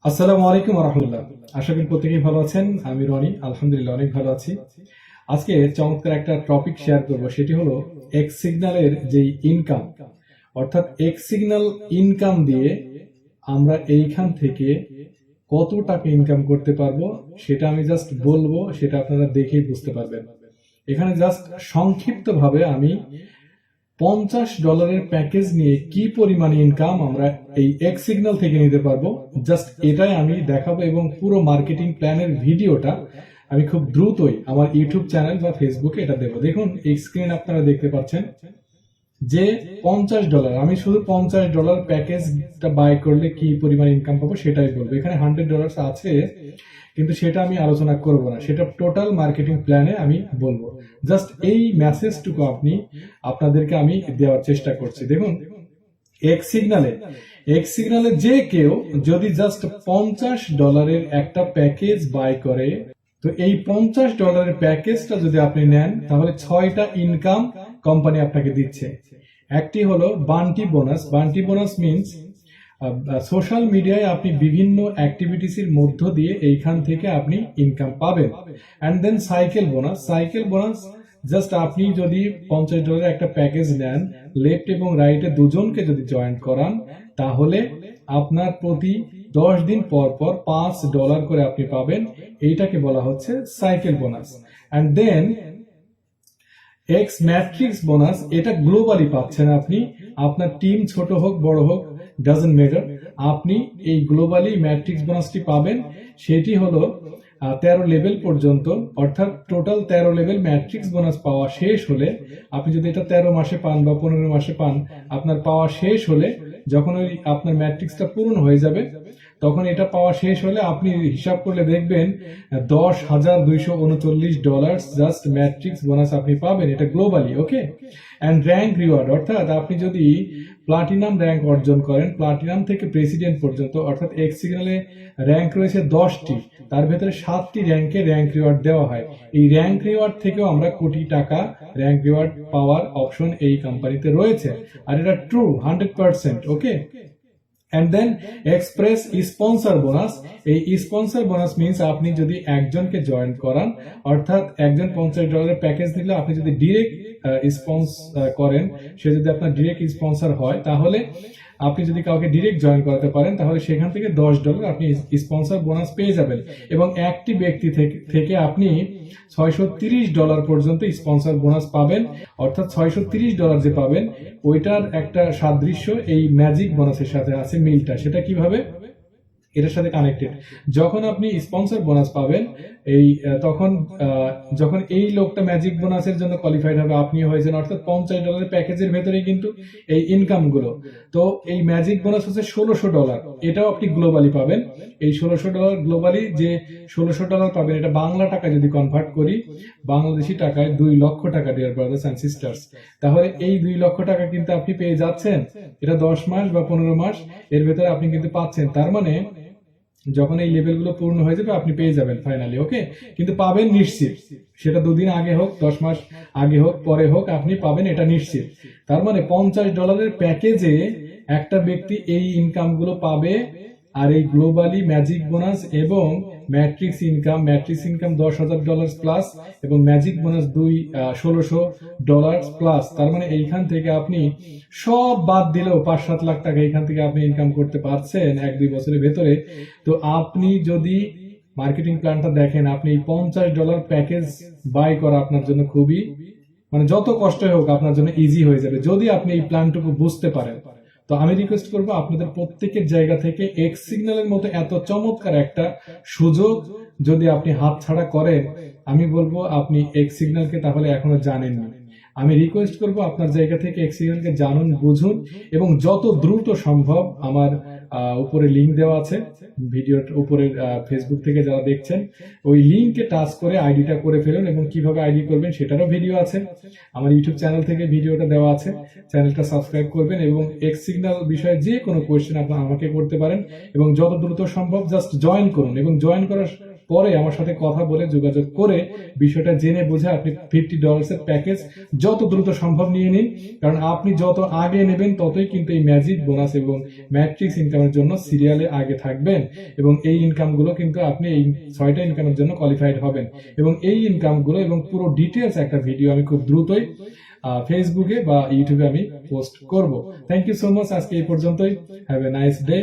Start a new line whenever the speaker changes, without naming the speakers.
আসসালামু আলাইকুম রাহমাতুল্লাহ। আশা করি প্রত্যেকেই ভালো আছেন। আমি রনি, আলহামদুলিল্লাহ অনেক ভালো আছি। আজকে চমৎকার একটা টপিক শেয়ার করব, সেটি হলো এক্স সিগন্যালের যে ইনকাম, অর্থাৎ এক্স সিগন্যাল ইনকাম দিয়ে আমরা এইখান থেকে কত টাকা ইনকাম করতে পারবো সেটা আমি জাস্ট বলবো, সেটা আপনারা দেখেই বুঝতে পারবেন। এখানে জাস্ট সংক্ষিপ্ত ভাবে আমি $50 প্যাকেজ নিয়ে কি পরিমাণ ইনকাম আমরা এই এক্স সিগন্যাল থেকে নিতে পারবো, জাস্ট এটাই আমি দেখাবো। এবং পুরো মার্কেটিং প্ল্যানের ভিডিওটা আমি খুব দ্রুতই আমার ইউটিউব চ্যানেল বা ফেসবুকে এটা দেবো। দেখুন এই স্ক্রিন আপনারা দেখতে পাচ্ছেন যে $50, আমি শুধু $50 প্যাকেজটা বাই করলে কি পরিমাণ ইনকাম পাবো সেটাই বলবো। এখানে $100 আছে, কিন্তু সেটা আমি আলোচনা করব না, সেটা টোটাল মার্কেটিং প্ল্যানে আমি বলবো। জাস্ট এই মেসেজটুকু আপনাদেরকে আমি দেওয়ার চেষ্টা করছি। দেখুন এক্স সিগনালে যে কেউ যদি জাস্ট $50 একটা প্যাকেজ বাই করে, তো এই $50 প্যাকেজটা যদি আপনি নেন তাহলে 6টা ইনকাম কোম্পানি আপনাকে দিচ্ছে। একটি হলো Bunty bonus. Bunty bonus means social মিডিয়ায় আপনি বিভিন্ন অ্যাক্টিভিটিসের মধ্য দিয়ে এইখান থেকে আপনি ইনকাম পাবেন। And then cycle bonus just আপনি যদি $50 একটা প্যাকেজ নেন, লেফট এবং রাইটে দুজনকে যদি জয়েন করান, তাহলে আপনার প্রতি 10 দিন পর পর $5 করে আপনি পাবেন। এইটাকে বলা হচ্ছে cycle bonus. And then X matrix bonus, এটা গ্লোবালি পাচ্ছেন আপনি। আপনার টিম ছোট হোক বড় হোক, ডাজন্ট ম্যাটার, আপনি এই গ্লোবালি ম্যাট্রিক্স বোনাসটি পাবেন। সেটি হলো 13 লেভেল পর্যন্ত, অর্থাৎ টোটাল 13 লেভেল ম্যাট্রিক্স বোনাস পাওয়া শেষ হলে, আপনি যদি এটা 13 মাসে পান বা 15 মাসে পান, আপনার পাওয়া শেষ হলে, যখন ওই আপনার ম্যাট্রিক্সটা পূরণ হয়ে যাবে, তখন এটা পাওয়া শেষ হলে আপনি হিসাব করলে দেখবেন $10,239 জাস্ট ম্যাট্রিক্স বোনাস আপনি পাবেন। এটা globally, okay. And rank reward, অর্থাৎ আপনি যদি প্লাটিনাম র্যাঙ্ক অর্জন করেন, প্লাটিনাম থেকে প্রেসিডেন্ট পর্যন্ত, অর্থাৎ এক্স সিগন্যালে র্যাঙ্ক রয়েছে 10টি, তার ভেতরে 7টি র্যাঙ্কে র্যাঙ্ক রিওয়ার্ড দেওয়া হয়। এই র্যাঙ্ক রিওয়ার্ড থেকেও আমরা কোটি টাকা র্যাঙ্ক রিওয়ার্ড পাওয়ার অপশন এই কোম্পানিতে রয়েছে, আর এটা true 100%, okay. And then express sponsor bonus. এই স্পন্সর বোনাস মিনস আপনি যদি একজনকে জয়েন করান, অর্থাৎ একজন $50 প্যাকেজ নিলে আপনি যদি ডিরেক্ট করেন, সে যদি আপনার ডিরেক্ট স্পন্সর হয়, তাহলে আপনি যদি কাউকে ডিরেক্ট জয়েন করাতে পারেন, তাহলে সেখান থেকে $10 আপনি স্পন্সর বোনাস পেয়ে যাবেন। এবং একটি ব্যক্তি থেকে আপনি $630 পর্যন্ত স্পন্সর বোনাস পাবেন। অর্থাৎ $630 যে পাবেন, ওইটার একটা সাদৃশ্য এই ম্যাজিক বোনাসের সাথে আছে, মিলটা সেটা কিভাবে এটার সাথে কানেক্টেড। যখন আপনি স্পন্সর বোনাস পাবেন, যখন এই লোকটা ম্যাজিক বোনাসের জন্য কোয়ালিফাইড হবে, আপনি হয়েছেন, অর্থাৎ $50 প্যাকেজের ভেতরে কিন্তু এই ইনকাম গুলো। তো এই ম্যাজিক বোনাস হচ্ছে $1600, এটাও আপনি গ্লোবালি পাবেন। এই $1600 গ্লোবালি যে $1600 পাবেন, এটা বাংলা টাকা যদি কনভার্ট করি, বাংলাদেশি টাকায় 2 লক্ষ টাকা, ডিয়ার ব্রাদার্স এন্ড সিস্টার্স। তাহলে এই 2 লক্ষ টাকা কিন্তু আপনি পেয়ে যাচ্ছেন। এটা 10 মাস বা 15 মাস এর ভেতরে আপনি কিন্তু পাচ্ছেন। তার মানে যখন এই লেভেলগুলো পূর্ণ হয়ে যাবে আপনি পেয়ে যাবেন ফাইনালি, ওকে। কিন্তু পাবেন নিশ্চিত, সেটা 2 দিন আগে হোক, 10 মাস আগে হোক, পরে হোক, আপনি পাবেন, এটা নিশ্চিত। তার মানে $50 প্যাকেজে একটা ব্যক্তি এই ইনকাম গুলো পাবে। আর এই গ্লোবালি ম্যাজিক বোনাস এবং ম্যাট্রিক্স ইনকাম $10,000 প্লাস, এবং ম্যাজিক বোনাস $1600 প্লাস। তার মানে এইখান থেকে আপনি সব বাদ দিলেও 5-7 লাখ টাকা এইখান থেকে আপনি ইনকাম করতে পারছেন 1-2 বছরের ভেতরে। তো আপনি যদি মার্কেটিং প্ল্যানটা দেখেন, আপনি এই $50 প্যাকেজ বাই করা আপনার জন্য খুবই, মানে যত কষ্ট হোক আপনার জন্য ইজি হয়ে যাবে যদি আপনি এই প্ল্যানটুকু বুঝতে পারেন। তো আমি রিকোয়েস্ট করবো আপনাদের প্রত্যেকের জায়গা থেকে এক্স সিগন্যালের মতো এত চমৎকার একটা সুযোগ যদি আপনি হাতছাড়া করেন, আমি বলবো আপনি এক্স সিগন্যালকে তাহলে এখনো জানেননি। আমি রিকোয়েস্ট করব আপনার জায়গা থেকে এক্স সিগন্যালকে জানুন, বুঝুন, এবং যত দ্রুত সম্ভব আমার উপরে লিঙ্ক দেওয়া আছে ভিডিওর উপরে, ফেসবুক থেকে যারা দেখছেন ওই লিঙ্কে টাচ করে আইডিটা করে ফেলুন। এবং কিভাবে আইডি করবেন সেটারও ভিডিও আছে আমার ইউটিউব চ্যানেল থেকে, ভিডিওটা দেওয়া আছে, চ্যানেলটা সাবস্ক্রাইব করবেন। এবং এক্স সিগন্যাল বিষয়ে যে কোনো কোয়েশ্চেন আপনারা আমাকে করতে পারেন, এবং যত দ্রুত সম্ভব জাস্ট জয়েন করুন। এবং জয়েন করার পরে আমার সাথে কথা বলে যোগাযোগ করে বিষয়টা জেনে বুঝে আপনি $50 এর প্যাকেজ যত দ্রুত সম্ভব নিয়ে নিন, কারণ আপনি যত আগে নেবেন ততই কিন্তু এই ম্যাজিক বোনাস এবং ম্যাট্রিক্স ইনকামের জন্য সিরিয়ালে আগে থাকবেন, এবং এই ইনকামগুলো কিন্তু আপনি এই 6টা ইনকামের জন্য কোয়ালিফাইড হবেন। এবং এই ইনকামগুলো এবং পুরো ডিটেলস একটা ভিডিও আমি খুব দ্রুতই ফেসবুকে বা ইউটিউবে আমি পোস্ট করব। থ্যাংক ইউ সো মাচ, আজকে এই পর্যন্তই। Have a nice day.